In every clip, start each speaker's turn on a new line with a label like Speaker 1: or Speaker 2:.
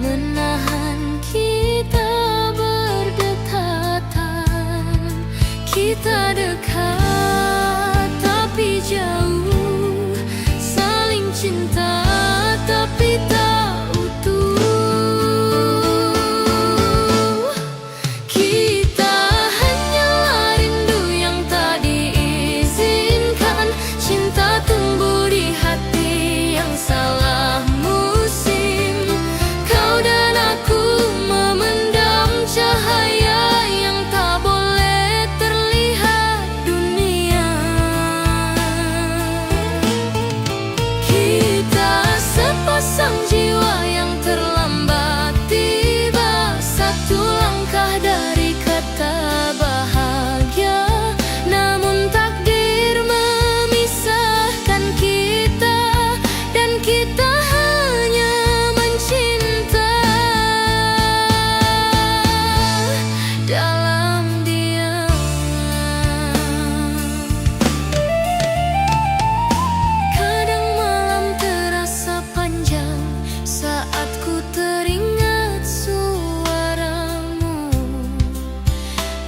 Speaker 1: menahan kita berdekatan. Kita dekat tapi jauh, saling cinta tapi tak utuh. Kita hanyalah rindu yang tak diizinkan. Cinta tumbuh di hati yang salah musim. Kau dan aku memendam cahaya yang tak boleh terlihat dunia. Kita sepasang jiwa yang terlambat tiba, satu langkah dari kata bahagia. Namun takdir memisahkan kita, dan kita hanya mencinta dalam diam. Kadang malam terasa panjang saat ku teringat suaramu.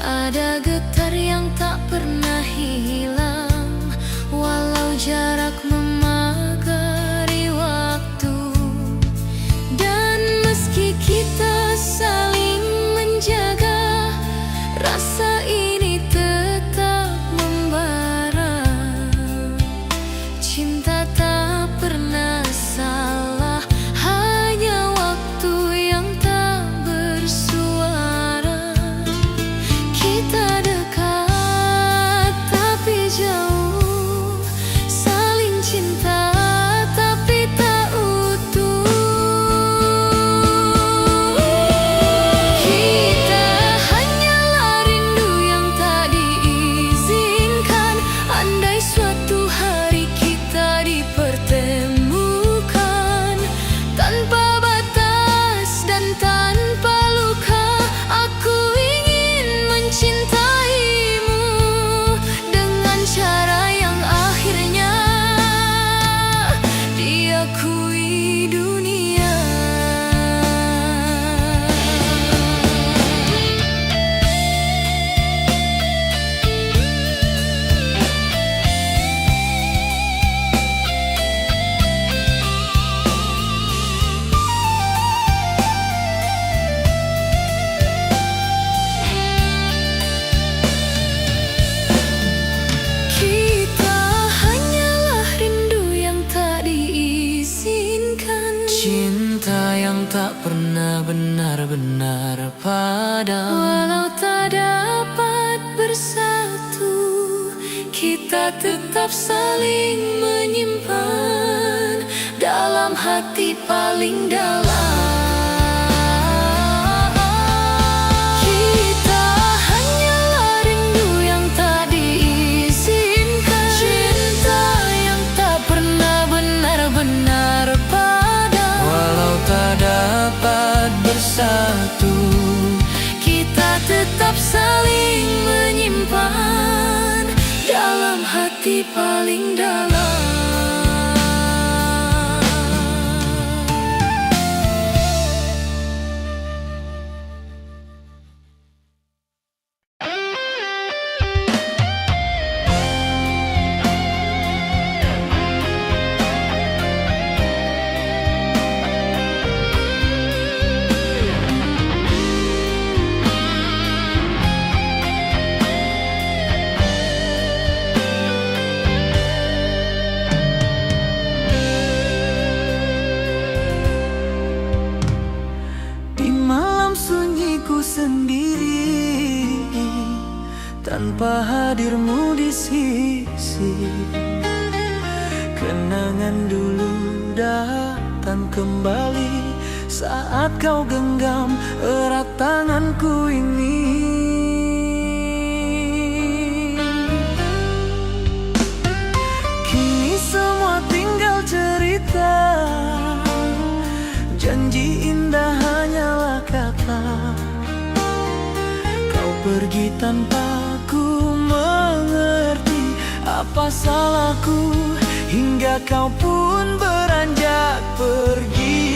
Speaker 1: Ada getar yang tak pernah hilang, walau jarak memagari waktu. Dan meski kita saling menjaga, rasa ini tetap membara. Cinta tak pernah salah, hanya waktu yang tak bersuara. Kita dekat tapi jauh, saling cinta tapi tak utuh. Kita hanyalah rindu yang tak diizinkan. Andai suatu hari kita dipertemukan, tanpa batas dan tanpa luka, aku ingin mencintaimu dengan cara yang akhirnya diakui dunia. Kita hanyalah rindu yang tak diizinkan.
Speaker 2: Cinta yang tak pernah benar-benar padam.
Speaker 1: Walau tak dapat bersatu, kita tetap saling menyimpan dalam hati paling dalam. Kita hanyalah rindu yang tak diizinkan. Cinta yang tak pernah benar-benar padam.
Speaker 2: Walau tak dapat bersatu,
Speaker 1: Kita tetap saling menyimpan dalam hati paling dalam.
Speaker 2: di malam sunyiku sendiri, tanpa hadirmu di sisi. Kenangan dulu datang kembali saat kau genggam erat tanganku ini. Kini semua tinggal cerita, janji indah hanyalah kata. Kau pergi tanpa ku mengerti apa salahku, hingga kau pun beranjak pergi.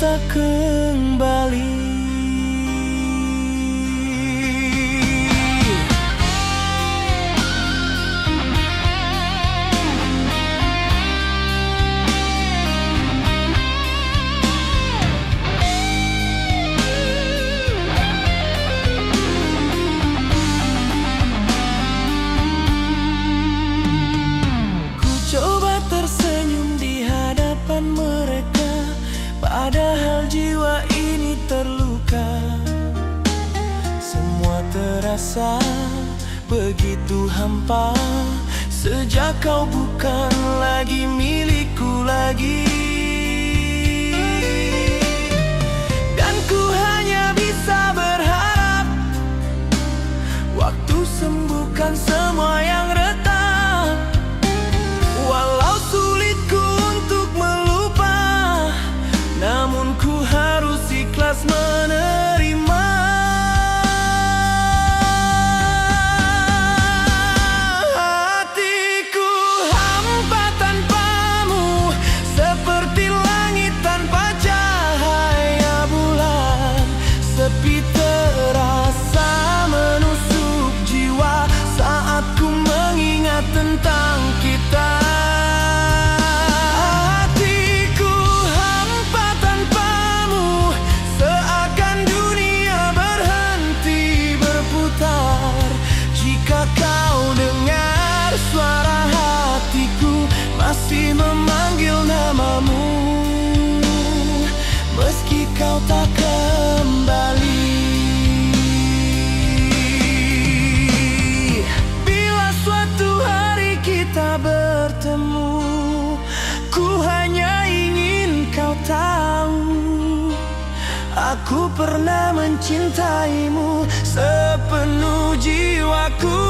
Speaker 2: tak kembali. Padahal jiwa ini terluka. Semua terasa begitu hampa sejak kau bukan lagi milikku lagi. Dan ku hanya bisa berharap waktu sembuhkan semua yang retak. Walau sulitku untuk melupa, namun ku harus ikhlas menerima. Hatiku hampa tanpamu, seperti langit tanpa cahaya bulan. Sepi terasa menusuk jiwa saat ku mengingat tentang kita. Suara hatiku masih memanggil namamu, meski kau tak kembali. Bila suatu hari kita bertemu, ku hanya ingin kau tahu, aku pernah mencintaimu sepenuh jiwaku.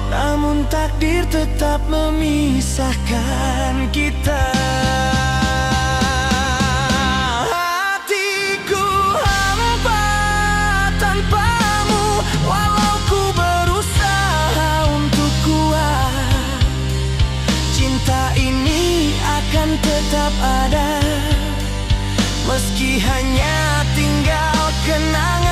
Speaker 2: Namun takdir tetap memisahkan kita. Hatiku hampa tanpamu, walau ku berusaha untuk kuat. Cinta ini akan tetap ada, meski hanya tinggal kenangan.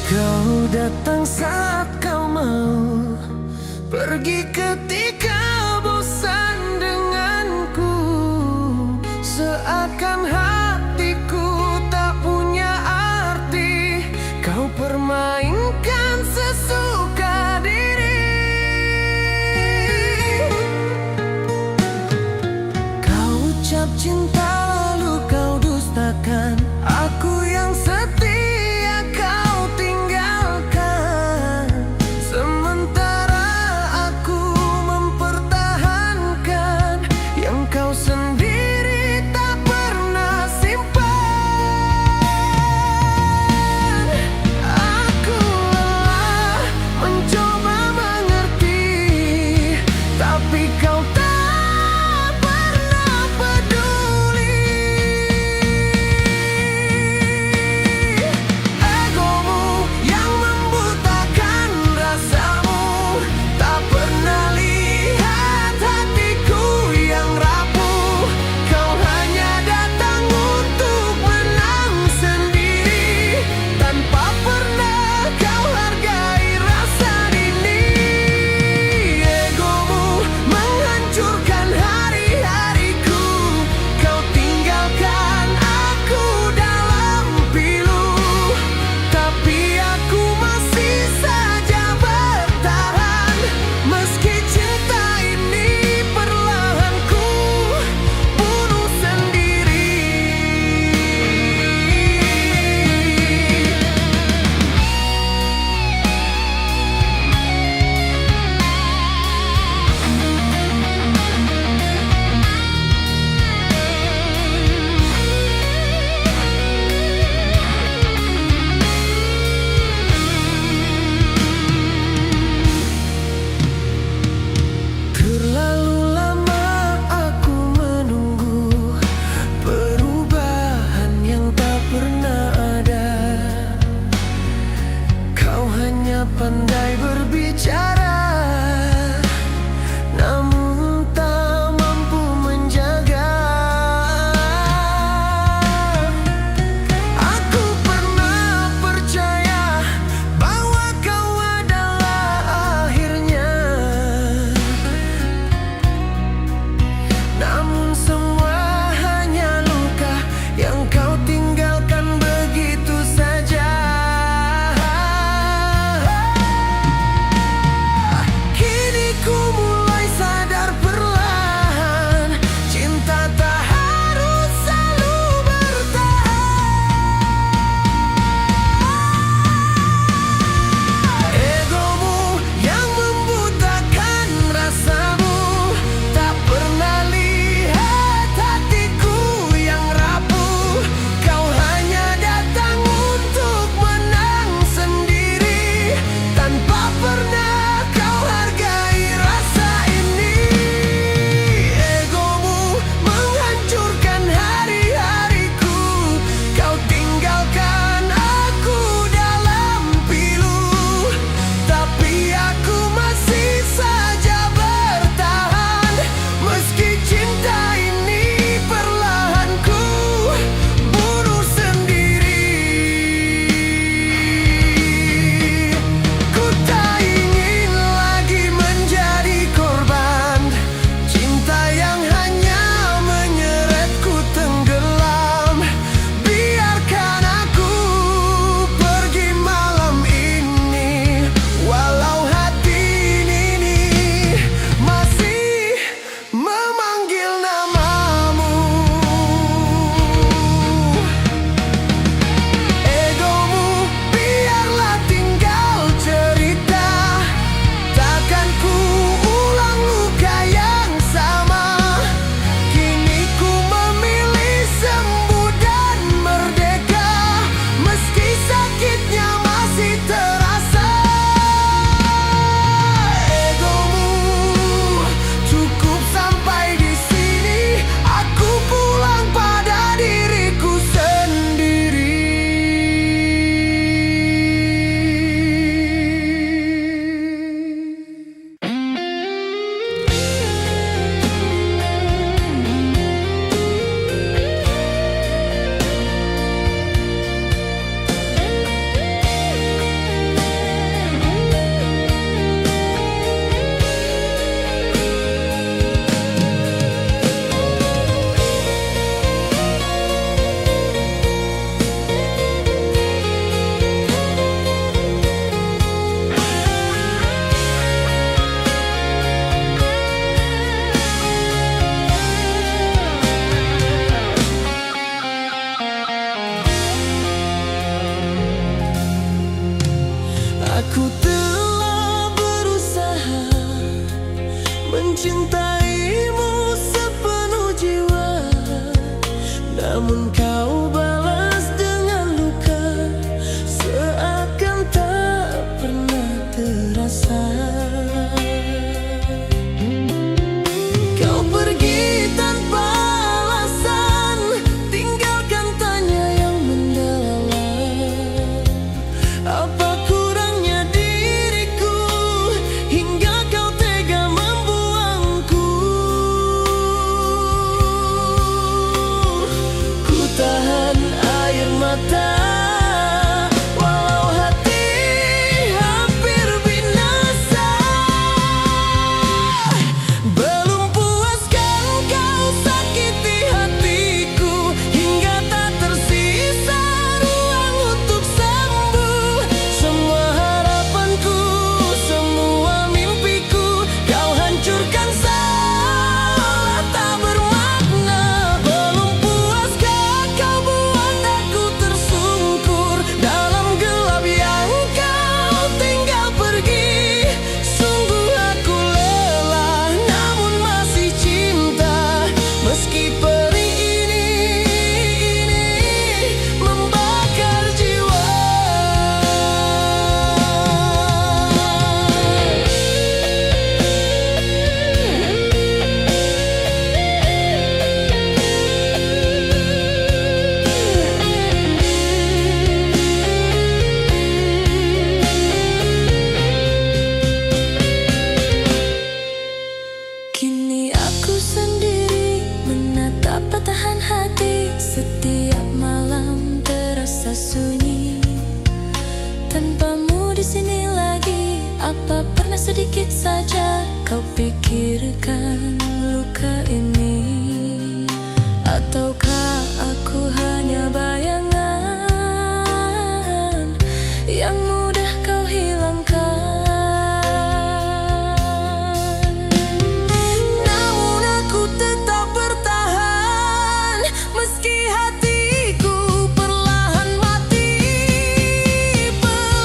Speaker 2: Kau datang saat kau mau pergi, ketika bosan denganku. Seakan hatiku tak punya arti, kau permainkan sesuka diri. Kau ucap cinta lalu kau dustakan, aku yang setia kau tinggalkan. Sementara aku
Speaker 1: menyingkirkan luka ini? Ataukah aku hanya bayangan yang mudah kau hilangkan?
Speaker 2: Namun aku tetap bertahan, meski hatiku perlahan mati pelan.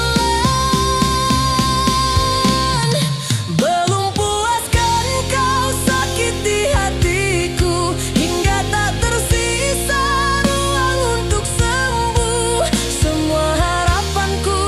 Speaker 2: Belum puaskan kau sakiti hatiku, hingga tak tersisa ruang untuk sembuh. Semua harapanku,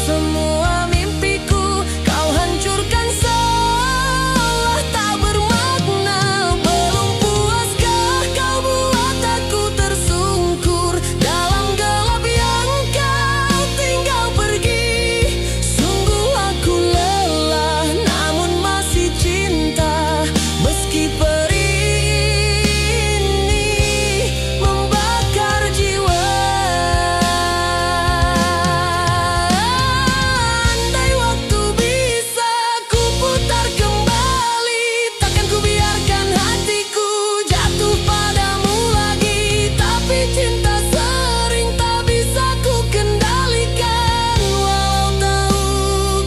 Speaker 2: semua mimpiku, kau hancurkan seolah tak bermakna. Belum puaskah kau buat aku tersungkur dalam gelap yang kau tinggal pergi? Sungguh aku lelah, namun masih cinta, meski perih ini membakar jiwa. Andai waktu bisa ku putar kembali, takkan ku biarkan hatiku jatuh padamu lagi. Tapi cinta sering tak bisa ku kendalikan, walau tahu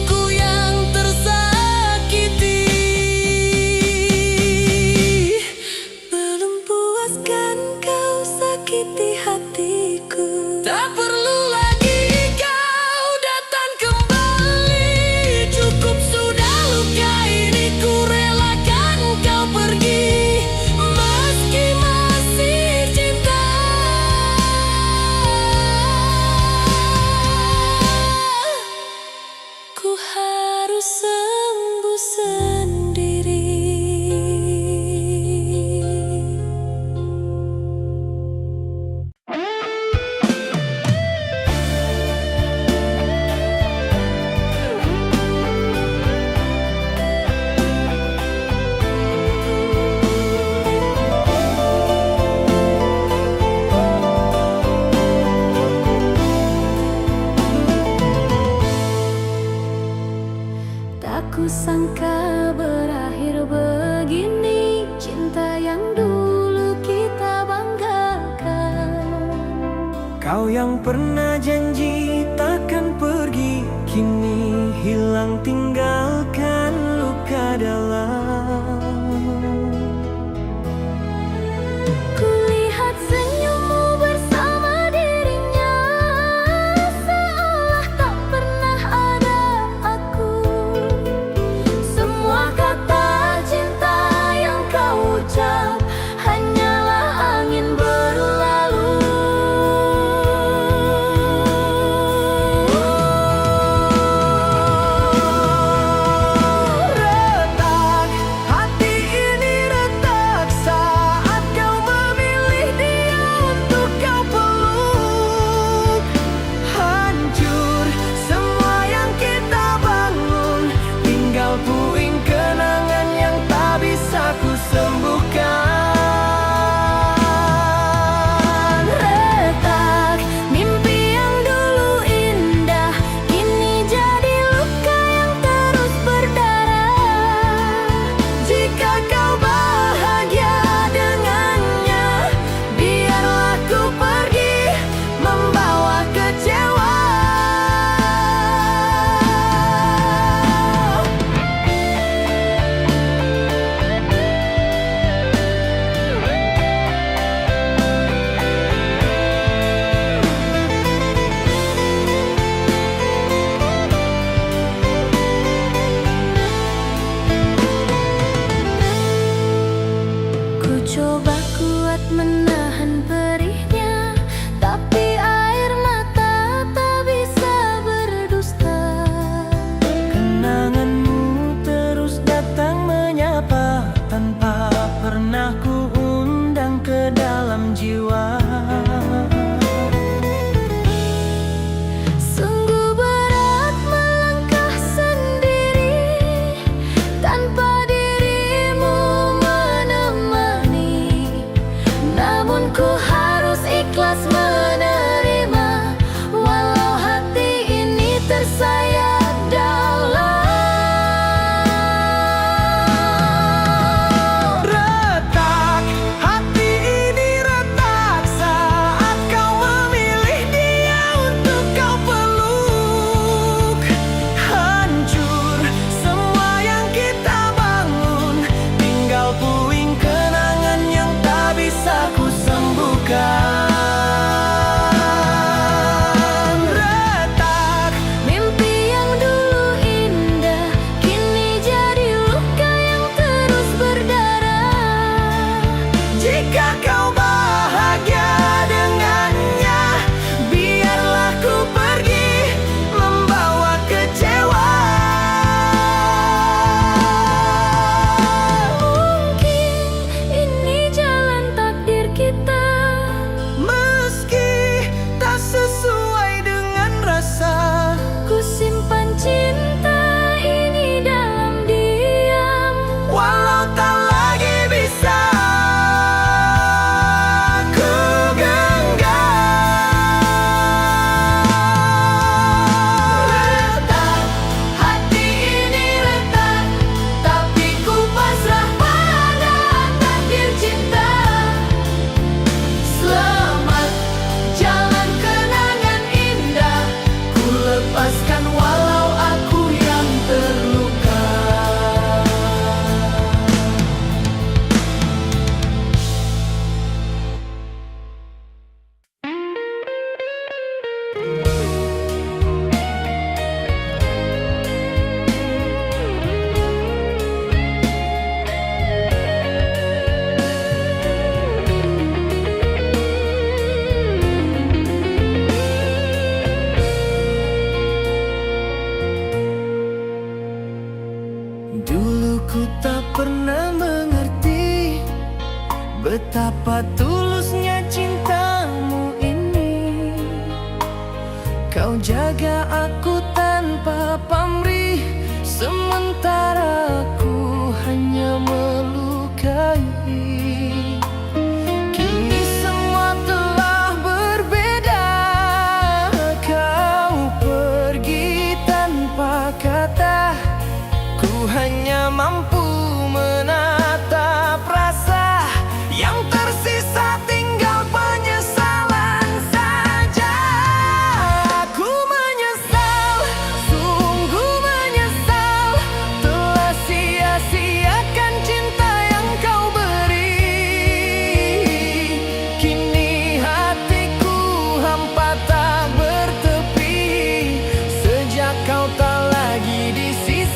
Speaker 2: ku yang tersakiti. Belum puaskan kau sakiti hatiku, tak perlu lagi kau datang kembali. Cukup sudah luka ini, ku relakan kau pergi, meski masih cinta.
Speaker 1: Ku harus sembuh sendiri. Tak kusangka berakhir begini, cinta yang dulu kita banggakan.
Speaker 2: Kau yang pernah janji takkan pergi, kini hilang tinggalkan luka dalam.
Speaker 1: Kulihat senyummu bersama dirinya, seolah tak pernah ada aku. Semua kata cinta yang kau ucap hanyalah angin berlalu.
Speaker 2: Retak Dulu ku tak pernah mengerti betapa tulusnya cintamu ini. Kau jaga aku tanpa pamrih, sementara aku hanya melukai. Kini semua telah berbeda, kau pergi tanpa kata. Ku hanya mampu menatap rasa, yang tersisa tinggal penyesalan saja. Aku menyesal, sungguh menyesal, telah sia-siakan cinta yang kau beri. Kini hatiku hampa tak bertepi, sejak kau tak lagi di sisi.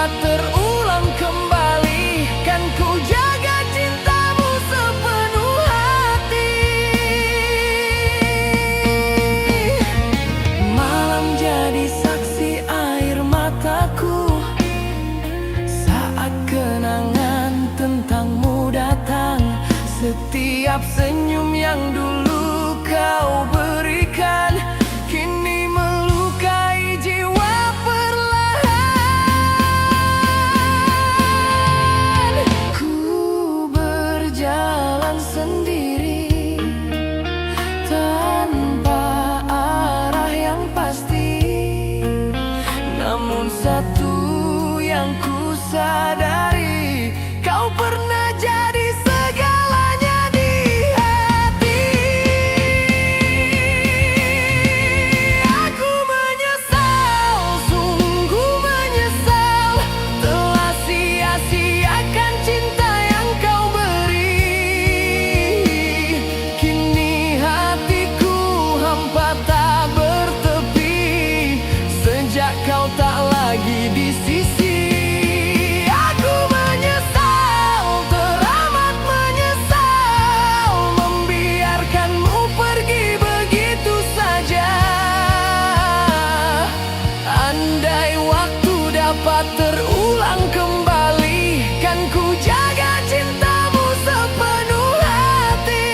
Speaker 2: Terulang kembali, kan ku jaga cintamu sepenuh hati. Malam jadi saksi air mataku saat kenangan tentangmu datang. Setiap senyum yang dulu kau berikan kini melukai jiwa perlahan. Sendiri tanpa arah yang pasti, namun satu yang ku sadari, kau pernah jadi segalanya di hati. Aku menyesal, sungguh menyesal, telah sia-siakan cinta yang kau beri. Tak bertepi, sejak kau tak lagi di sisi. Aku menyesal, teramat menyesal, membiarkanmu pergi begitu saja. Andai waktu dapat terulang kembali, kan ku jaga cintamu sepenuh hati.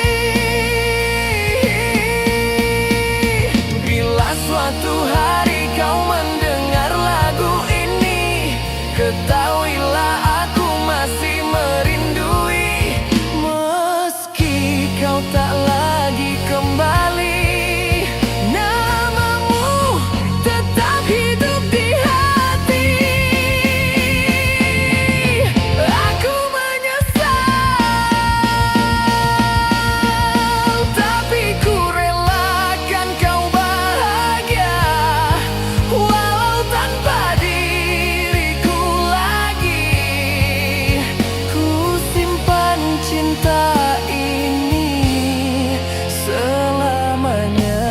Speaker 2: Suatu hari kau mendengar lagu ini, ketahuilah aku masih merindui. Meski kau tak lagi kembali, namamu tetap hidup di hati. Aku menyesal, tapi ku relakan kau bahagia, walau tanpa diriku lagi. Ku simpan cinta ini selamanya.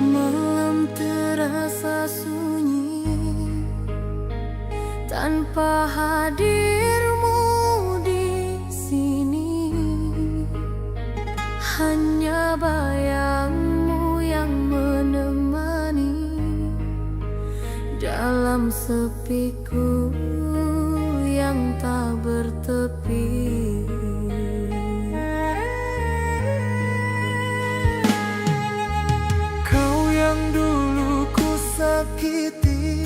Speaker 2: Malam terasa sunyi tanpa hadirmu di sini. Hanya bayangmu yang menemani dalam sepiku yang tak bertepi.
Speaker 3: Kau yang dulu ku sakiti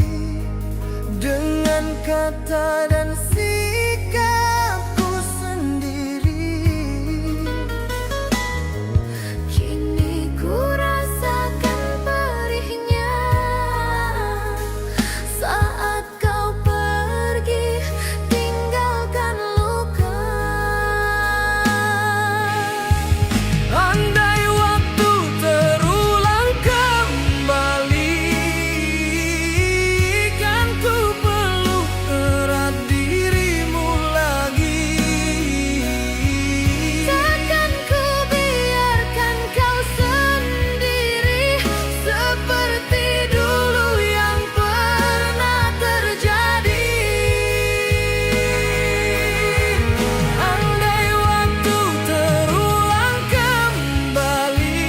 Speaker 3: dengan kata dan sikapku sendiri,
Speaker 1: Kini ku rasakan perihnya saat kau pergi tinggalkan luka.
Speaker 3: andai waktu terulang kembali, kan ku peluk erat dirimu lagi.
Speaker 1: Takkan ku biarkan kau sendiri seperti dulu yang pernah terjadi.
Speaker 3: Andai waktu terulang kembali,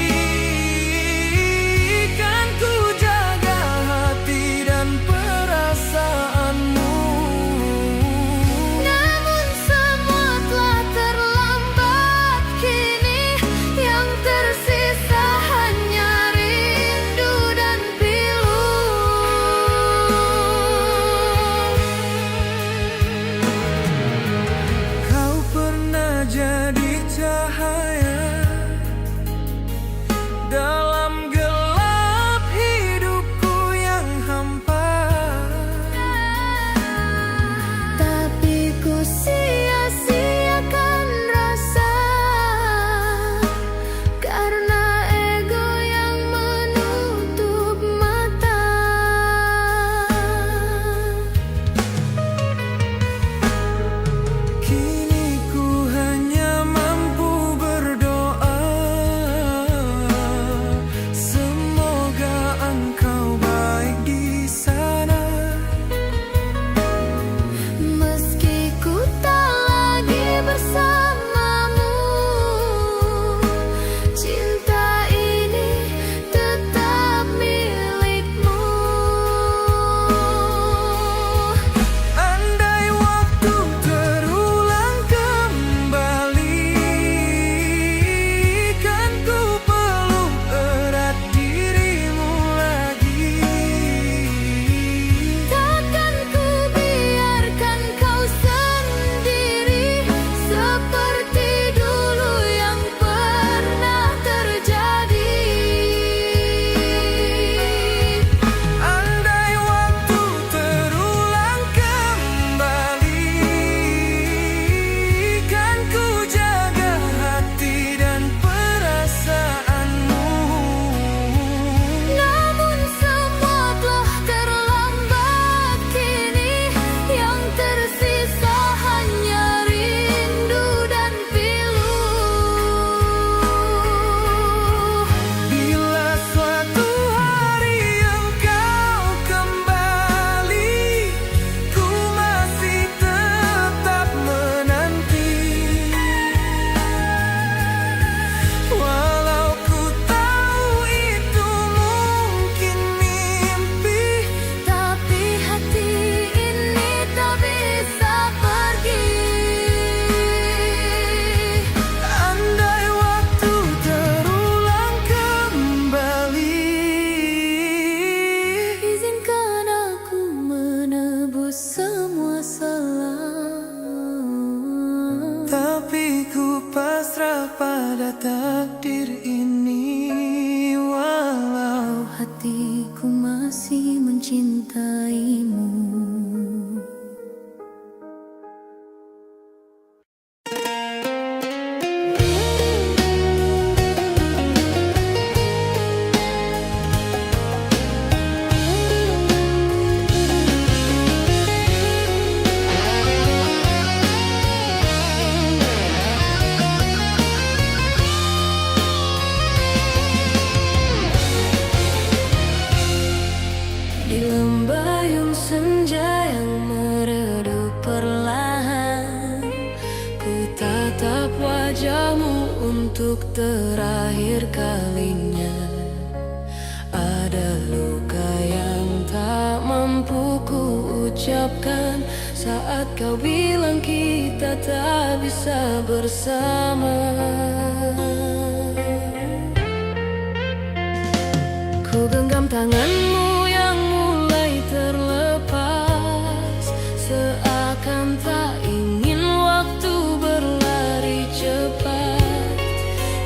Speaker 3: kan ku jaga hati dan perasaanmu.
Speaker 1: Namun semua telah terlambat kini, yang tersisa hanya rindu dan pilu.
Speaker 3: Kau pernah jadi cahaya dalam gelap hidupku yang hampa.
Speaker 1: Tapi ku sia-siakan rasa karena ego yang menutup mata.
Speaker 3: Kini ku hanya mampu berdoa, semoga engkau baik di sana.
Speaker 1: Meski ku tak lagi bersamamu, cinta ini tetap milikmu.
Speaker 3: Andai waktu terulang kembali, kan ku peluk erat dirimu lagi.
Speaker 1: Takkan ku biarkan kau sendiri seperti dulu yang pernah terjadi.
Speaker 3: Andai waktu terulang kembali, kan ku jaga hati dan perasaanmu.
Speaker 1: Namun semua telah terlambat kini, yang tersisa hanya rindu dan pilu.
Speaker 3: Bila suatu hari engkau kembali, ku masih tetap menanti. Walau ku tahu itu mungkin mimpi,
Speaker 1: Tapi hati ini tak bisa pergi.
Speaker 3: andai waktu terulang kembali.
Speaker 1: Izinkan aku menebus semua salah.
Speaker 3: Tapi ku pasrah pada takdir ini, walau
Speaker 1: Hatiku masih mencintaimu. Di lembayung senja yang meredup perlahan, ku tatap wajahmu untuk terakhir kalinya. Ada luka yang tak mampu ucapkan saat kau bilang kita tak bisa bersama. Ku genggam tanganmu yang mulai terlepas, seakan tak ingin waktu berlari cepat.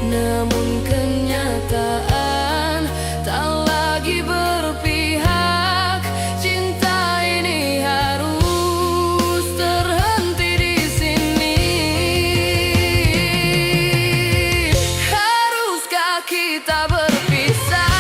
Speaker 1: Namun kenyataan tak lagi berpihak. Cinta ini harus terhenti di sini. Haruskah kita berpisah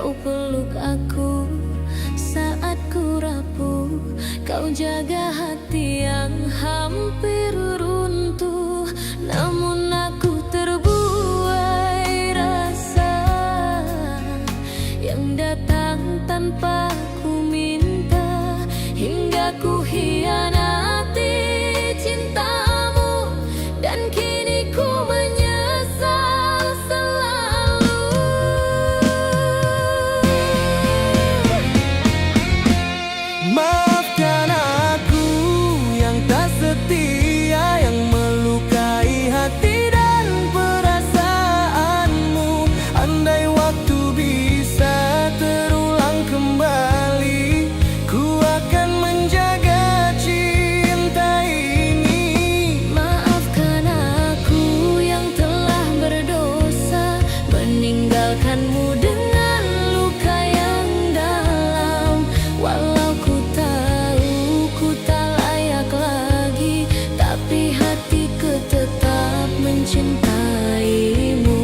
Speaker 2: Kau peluk aku saat ku rapuh, kau jaga hati yang hampir runtuh. Namun aku terbuai rasa yang datang tanpa ku minta, hingga ku hianati cintamu, dan kini ku menyesal selalu.
Speaker 3: Maafkan aku yang tak setia, yang melukai hati dan perasaanmu. Andai waktu bisa terulang kembali, ku akan menjaga cinta ini.
Speaker 2: Maafkan aku yang telah berdosa, meninggalkanmu dengan luka yang dalam. Walau ku tahu ku tak layak lagi, tapi hatiku tetap mencintaimu.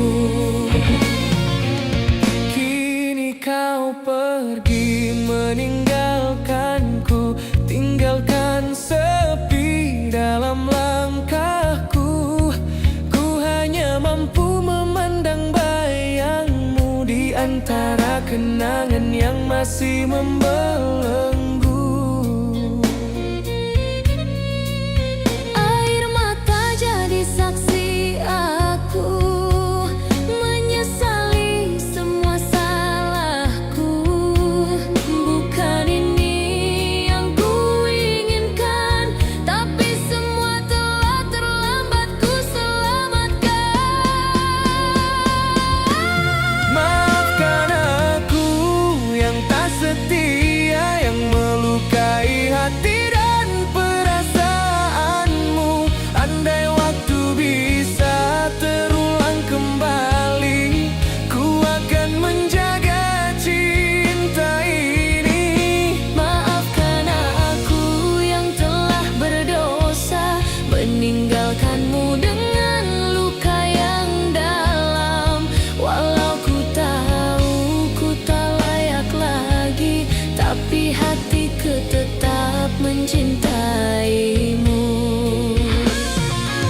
Speaker 3: Kini kau pergi meninggalkanku, tinggalkan sepi dalam langkahku. Ku hanya mampu memandang bayangmu di antara kenangan yang masih membelenggu.
Speaker 2: Air mata jadi saksi aku, menyesali semua salahku. Bukan ini yang ku inginkan, tapi semua telah terlambat ku selamatkan.
Speaker 3: Maafkan aku yang tak setia, yang melukai hati dan perasaanmu. Andai waktu bisa terulang kembali, ku akan menjaga cinta ini.
Speaker 2: Maafkan aku yang telah berdosa, meninggalkanmu dengan luka yang dalam. Walau ku tahu ku tak layak lagi, tapi hatiku tetap mencintaimu.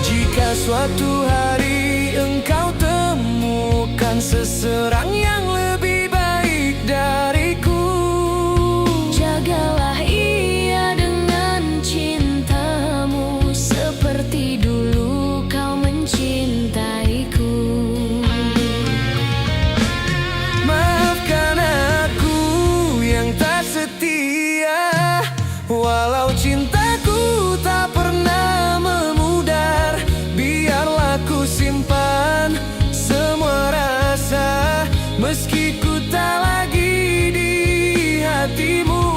Speaker 3: Jika suatu hari engkau temukan seseorang yang lebih baik dariku,
Speaker 2: Jagalah ia dengan cintamu, seperti dulu kau mencintaiku.
Speaker 3: maafkan aku yang tak setia. Walau cintaku tak pernah memudar, biarlah ku simpan semua rasa, meski ku tak lagi di hatimu.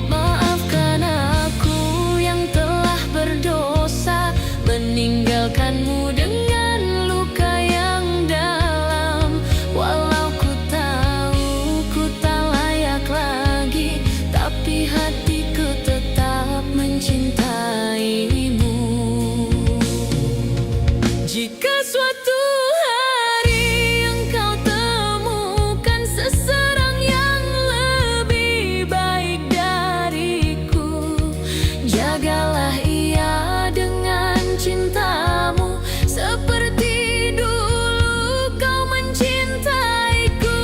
Speaker 2: Maafkan aku yang telah berdosa, meninggalkanmu dengan luka yang dalam. Walau ku tahu ku tak layak lagi, tapi hatiku tetap mencintaimu. Jika suatu hari engkau temukan seseorang yang lebih baik dariku, jagalah ia dengan cintamu, seperti dulu kau mencintaiku.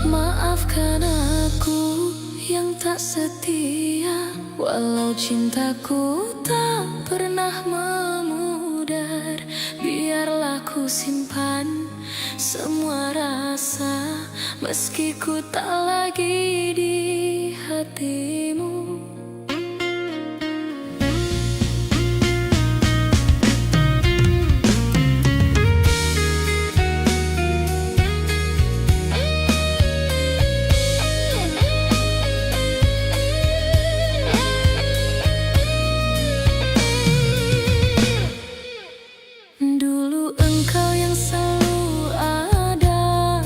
Speaker 2: Maafkan aku yang tak setia, walau cintaku tak pernah memudar. Biarlah ku simpan semua rasa, meski ku tak lagi di hatimu. Dulu engkau yang selalu ada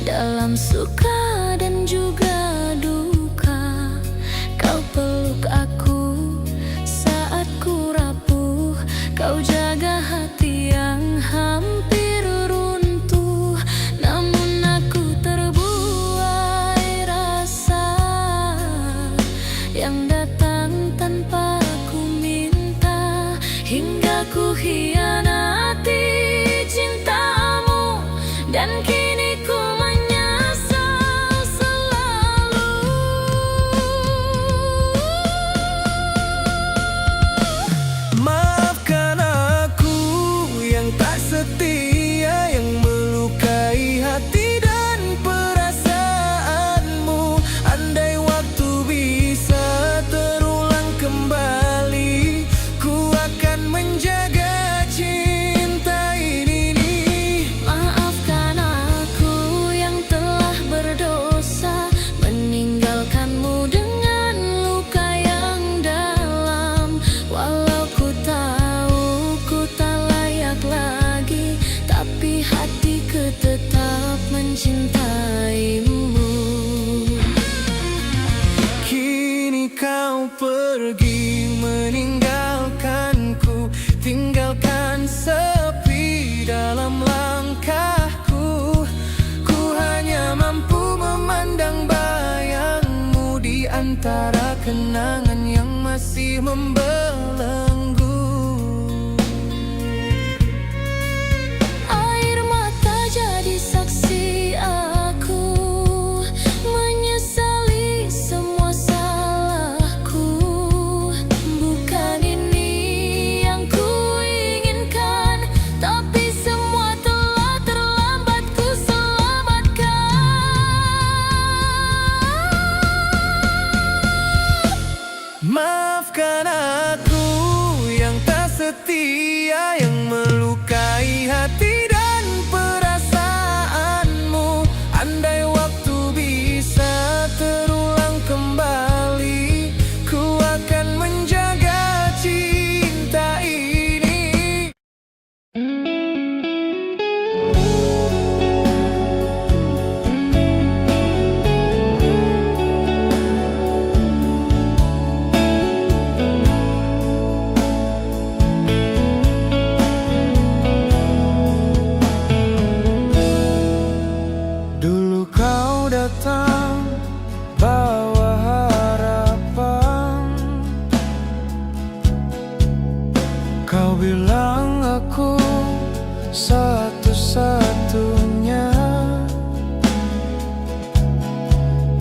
Speaker 2: dalam suka dan juga duka. Kau peluk aku saat ku rapuh, kau jaga hati yang hianati cintamu, dan kini ku menyesal selalu.
Speaker 3: Maafkan aku yang tak setia, yang melukai hati dan perasaanmu. Andai waktu bisa terulang kembali, ku akan menjaga cinta ini.
Speaker 2: Maafkan aku yang telah berdosa, meninggalkanmu dengan luka yang dalam. Walau ku tahu ku tak layak lagi, tapi hatiku tetap mencintaimu.
Speaker 3: Kini kau pergi meninggalkanku, tinggalkan sepi dalam langkahku. Ku hanya mampu memandang bayangmu di antara kenangan yang masih membelenggu.
Speaker 2: Air mata jadi saksi aku, menyesali semua salahku. Bukan ini yang ku inginkan, tapi semua telah terlambat ku selamatkan.
Speaker 3: Maafkan aku yang tak setia, yang melukai hati dan perasaanmu. Andai waktu bisa terulang kembali, ku akan menjaga cinta ini. Dulu kau datang bawa harapan, kau bilang aku satu-satunya,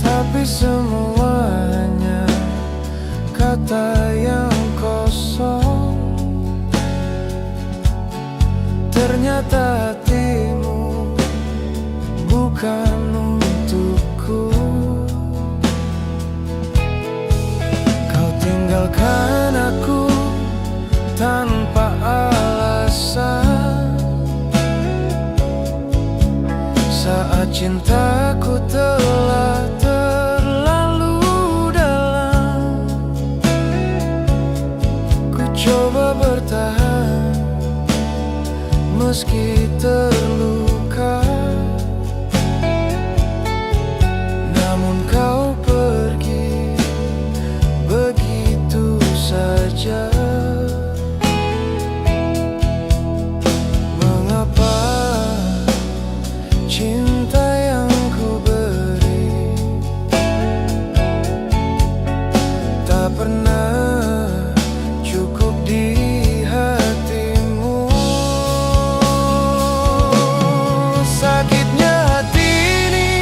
Speaker 3: tapi semuanya kata yang kosong. Ternyata hatimu bukan untukku. Kau tinggalkan aku tanpa alasan, saat cintaku telah terlalu dalam. Ku coba bertahan meski terluka, namun kau pergi begitu saja. Mengapa cinta yang ku beri tak pernah cukup di hatimu? Sakitnya hati ini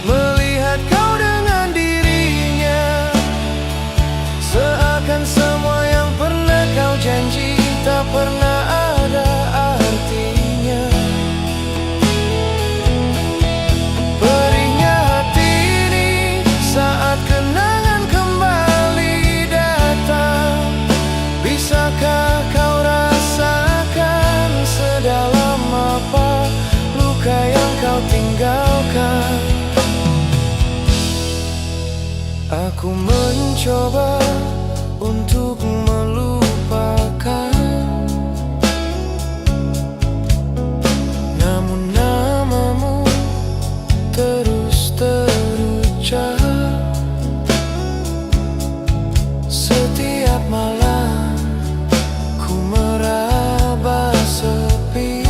Speaker 3: melihat kau dengan dirinya, seakan semua yang pernah kau janji tak pernah ada artinya. Perihnya hati ini saat kenangan kembali datang. Bisakah kau rasakan sedalam apa luka yang kau tinggalkan? Aku mencoba untuk melupakan, namun namamu terus terucap. Setiap malam ku meraba sepi,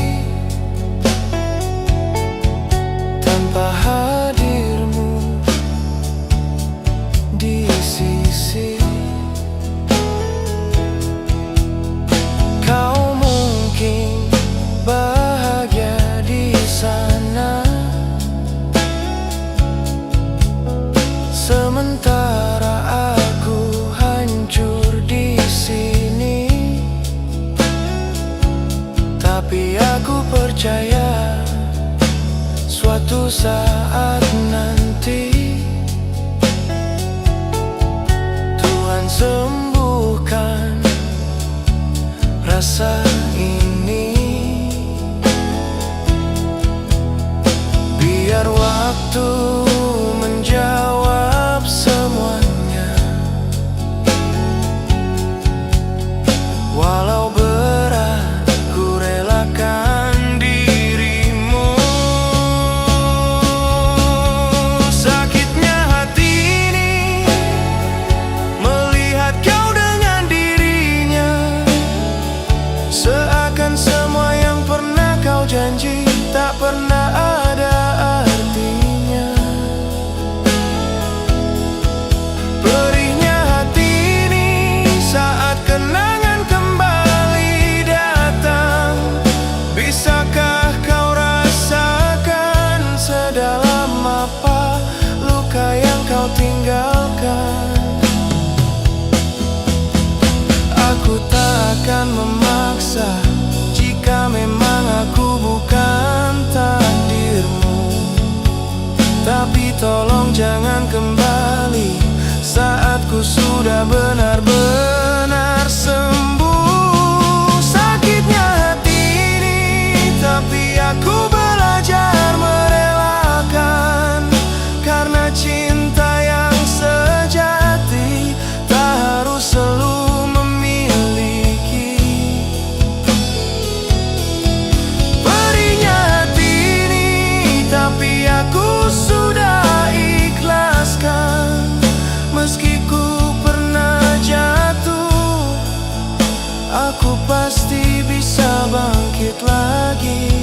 Speaker 3: tanpa hadirmu di sisi. percaya suatu saat nanti Tuhan sembuhkan rasa ini. Biar waktu menjawab semuanya. Walau berat ku relakan dirimu. Sakitnya hati ini melihat kau dengan dirinya. Seakan semua yang pernah kau janji tak pernah ada artinya. Perihnya hati ini saat kenangan kembali datang. Bisakah kau rasakan sedalam apa luka yang kau tinggalkan? Aku tak akan memaksa jika memang aku bukan takdirmu. Tapi tolong jangan kembali saat ku sudah benar-benar sembuh. Sakitnya hati ini, tapi aku belajar merelakan. Karena cinta yang sejati tak harus selalu memiliki. Perihnya hati ini, tapi aku sudah ikhlaskan. Meski ku pernah jatuh, aku pasti bisa bangkit lagi.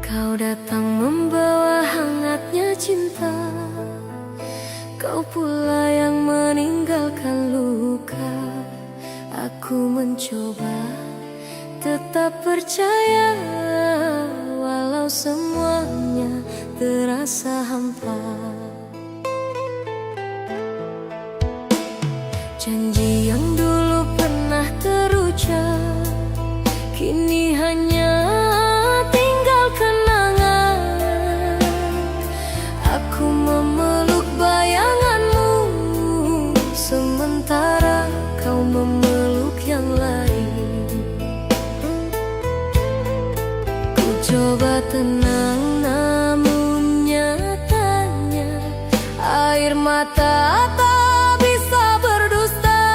Speaker 1: Kau datang membawa hangatnya cinta. Kau pula yang meninggalkan luka. Aku mencoba tetap percaya, walau semuanya terasa hampa. Janji yang dulu pernah terucap kini hanya tinggal kenangan. Aku memeluk bayanganmu, sementara kau memeluk yang lain. Ku coba tenang, namun nyatanya air mata tak bisa berdusta.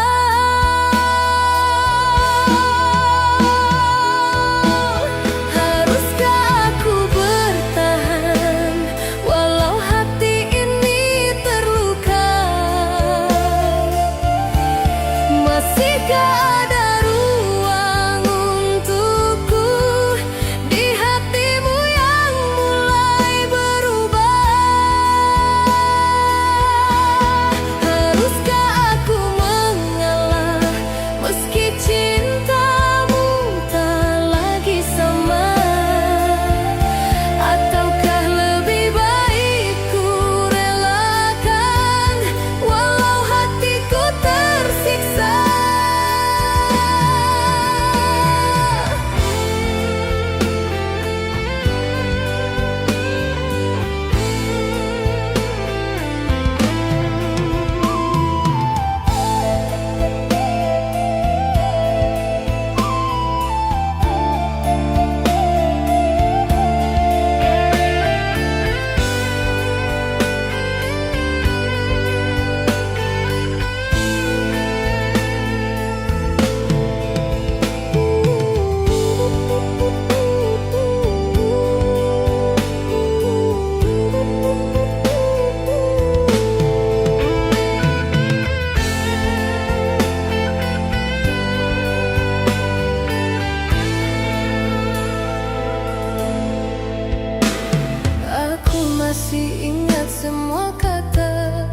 Speaker 1: masih ingat semua kata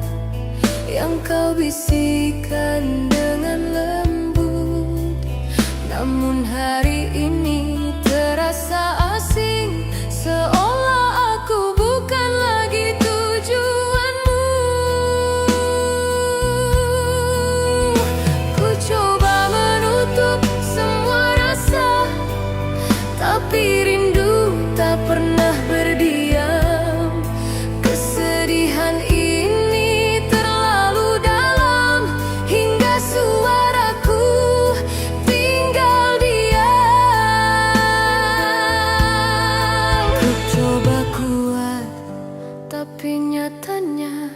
Speaker 1: yang kau bisikan dengan lembut. Namun hari ini terasa asing, seolah aku bukan lagi tujuanmu. Ku coba menutup semua rasa, tapi rindu tak pernah berdiam. Kesedihan ini terlalu dalam, hingga suaraku tinggal diam. Ku coba kuat, tapi nyatanya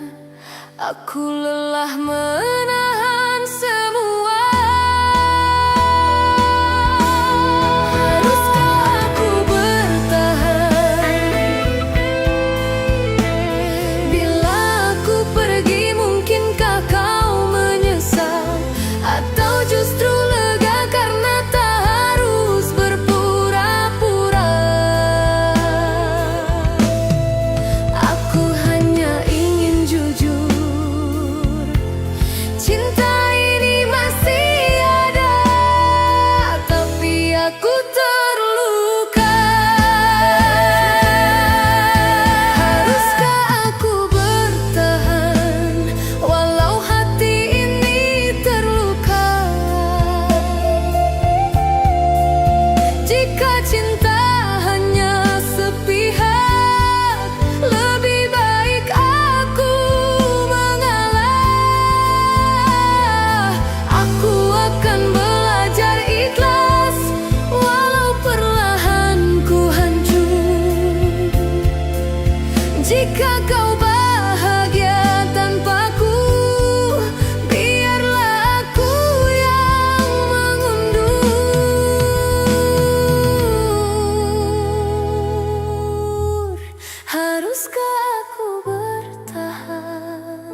Speaker 1: aku lelah menahan semua. Haruskah aku bertahan? Bila aku pergi, mungkinkah kau menyesal? Atau justru lega karena tak harus berpura-pura? Aku hanya ingin jujur, cinta ini masih ada, tapi aku terluka. Haruskah aku bertahan walau hati ini terluka? Jika cinta hanya sepihak, lebih baik aku mengalah. Aku akan belajar ikhlas walau perlahan ku hancur. Jika kau bahagia tanpaku, biarlah aku yang mengundur. Haruskah aku bertahan?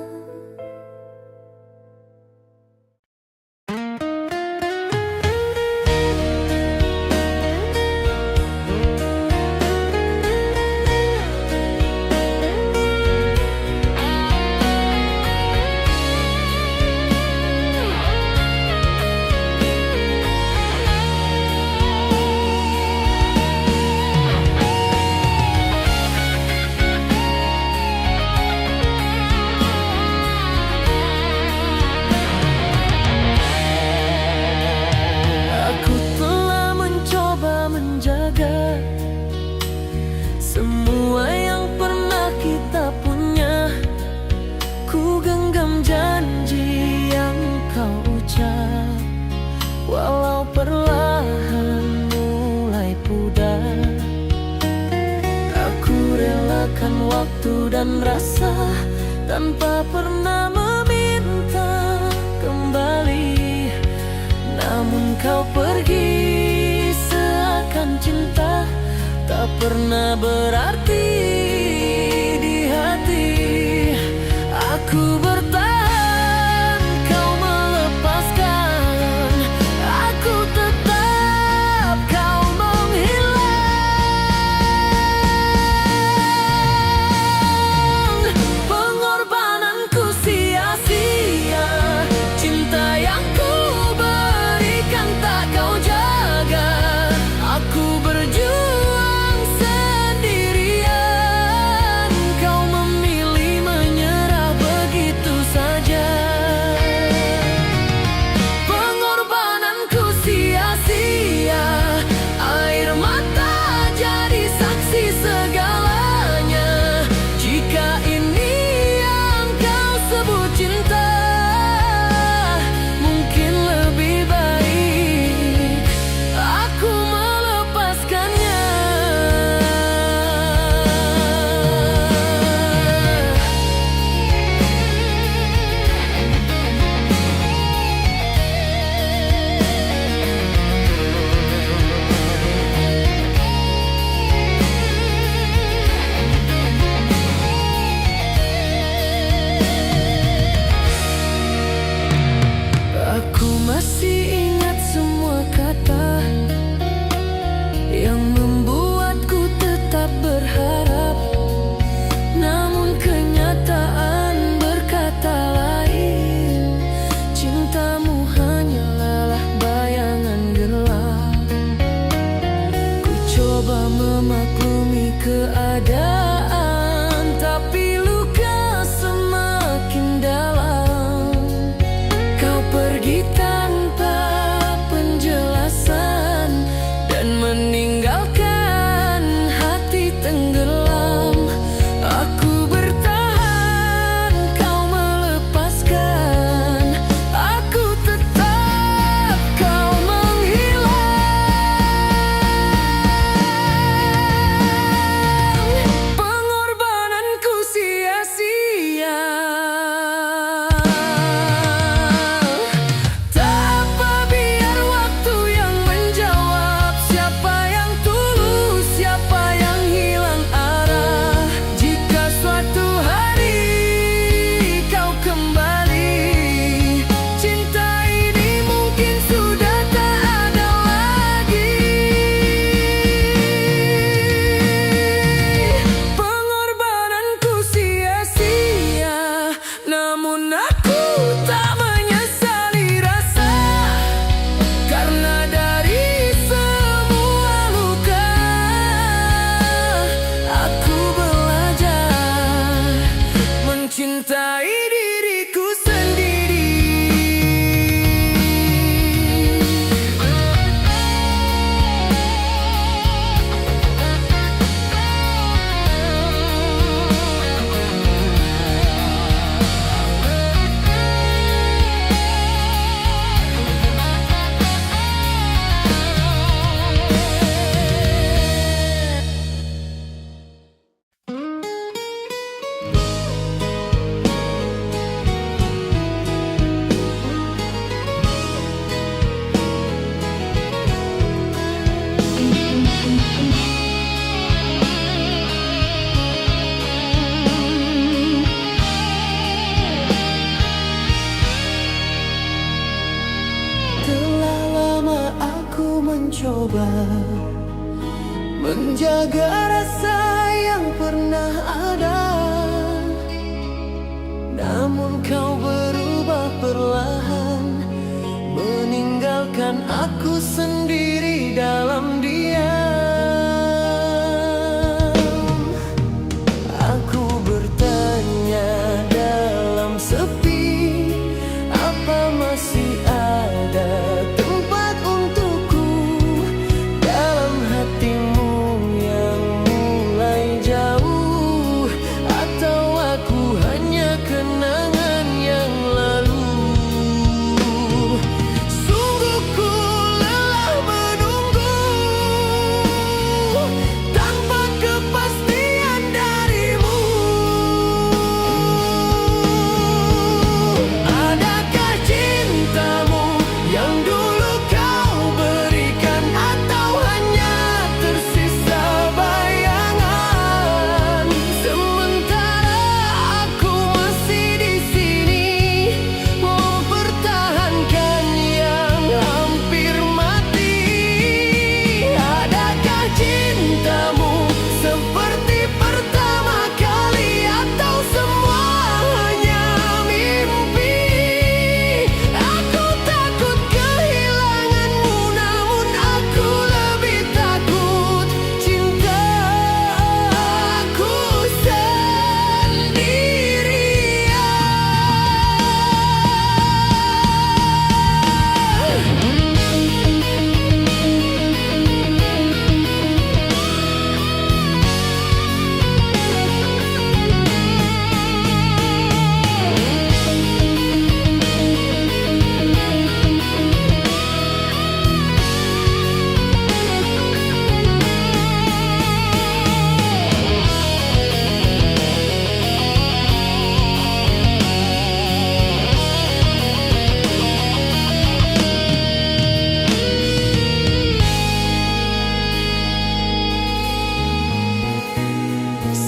Speaker 1: Aku telah mencoba menjaga semua yang pernah kita punya. Ku genggam janji yang kau ucap, walau perlahan mulai pudar. Aku relakan waktu dan rasa tanpa pernah meminta kembali. Namun kau pergi seakan cinta tak pernah berarti di hati. Aku bertahan, kau melepaskan. Aku tetap, kau menghilang. Pengorbananku sia-sia, cinta yang ku berikan tak kau jaga. Aku berjuang sendiri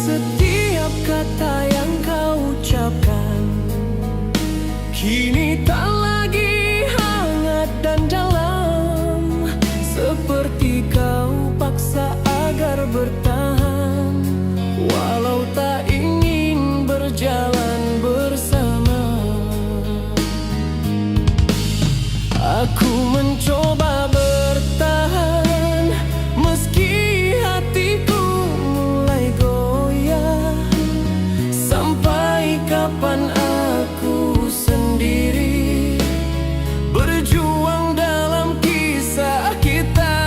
Speaker 1: Setiap kata yang kau ucapkan kini tak lagi hangat dan dalam, seperti kau paksa agar bertahan, walau tak ingin berjalan bersama. Aku mencoba bertahan, meski hatiku mulai goyah. Sampai kapan aku sendiri berjuang dalam kisah kita?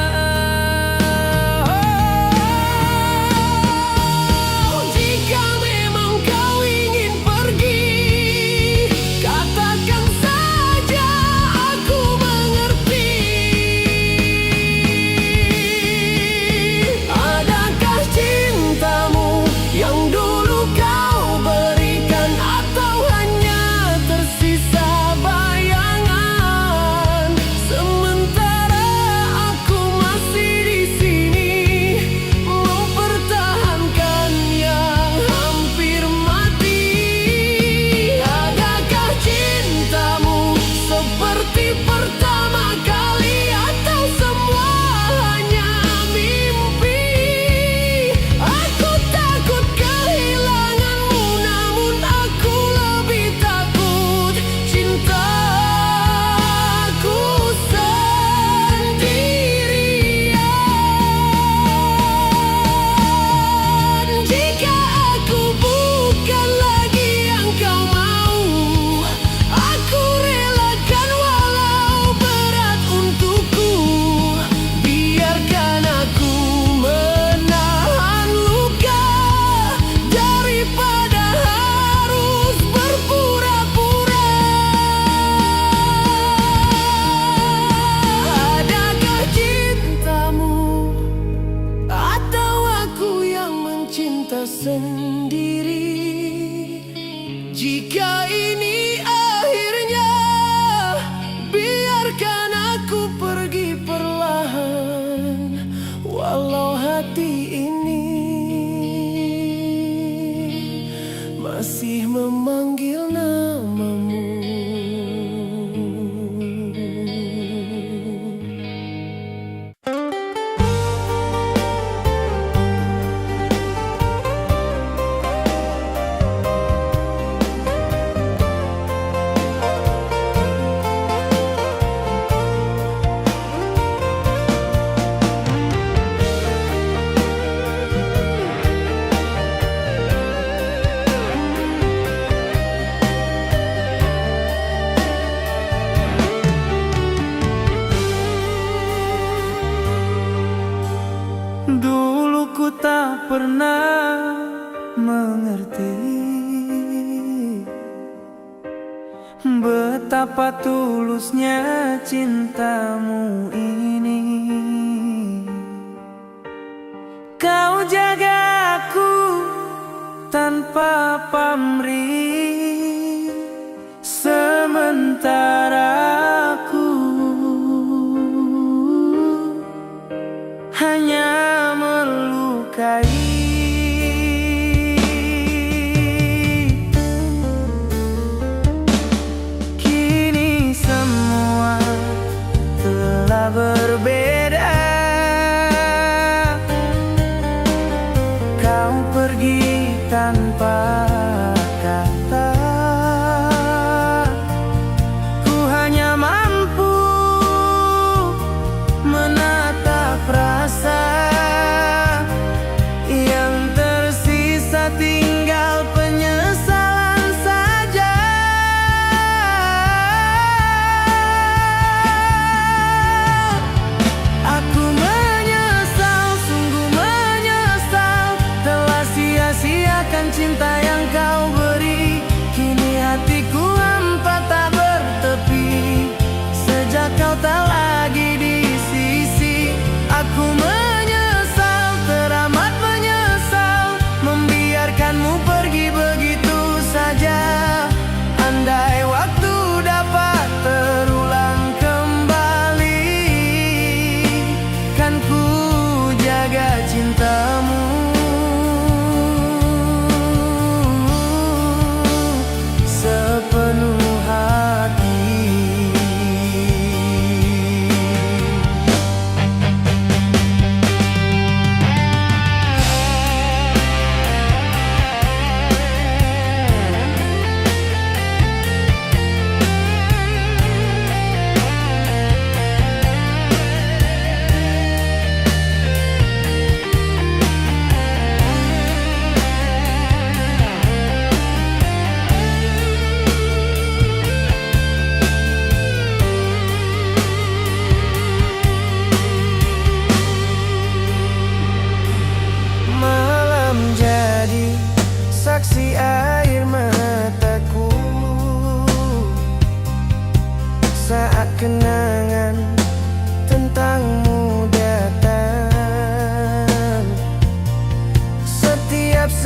Speaker 1: Jika memang kau ingin pergi, katakan saja, aku mengerti. Adakah cintamu yang dulu kau berikan, atau hanya tersisa bayangan? Sementara aku masih di sini mempertahankan yang hampir mati. Adakah cintamu seperti pertama kali, atau semua hanya mimpi? Aku takut kehilanganmu, namun aku lebih takut cintaku sendirian. Jika aku bukan lagi yang kau mau, aku relakan walau berat untukku. Biarkan aku menahan luka daripada harus berpura-pura. Adakah cintamu atau aku yang mencinta sendiri? Jika ini akhirnya, biarkan aku pergi perlahan, walau hati ini masih memanggil namamu. Dulu ku tak pernah mengerti betapa tulusnya cintamu ini. Kau jaga aku tanpa pamrih, sementara aku hanya melukai. Kini semua telah berbeda. Kau pergi tanpa kata. Ku hanya mampu menatap rasa. Yang tersisa tinggal penyesalan saja. Aku menyesal, sungguh menyesal, telah sia-siakan cinta yang kau beri. Kini hatiku hampa tak bertepi, sejak kau tak lagi di sisi. Aku menyesal, teramat menyesal, membiarkanmu pergi begitu saja. Andai waktu dapat terulang kembali, kan ku jaga cintamu.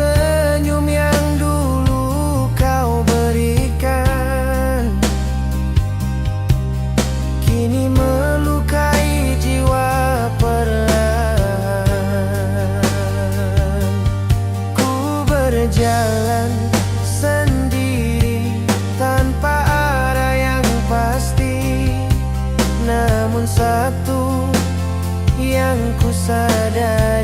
Speaker 1: senyum yang dulu kau berikan kini melukai jiwa perlahan. Ku berjalan sendiri tanpa arah yang pasti, namun satu yang ku sadari,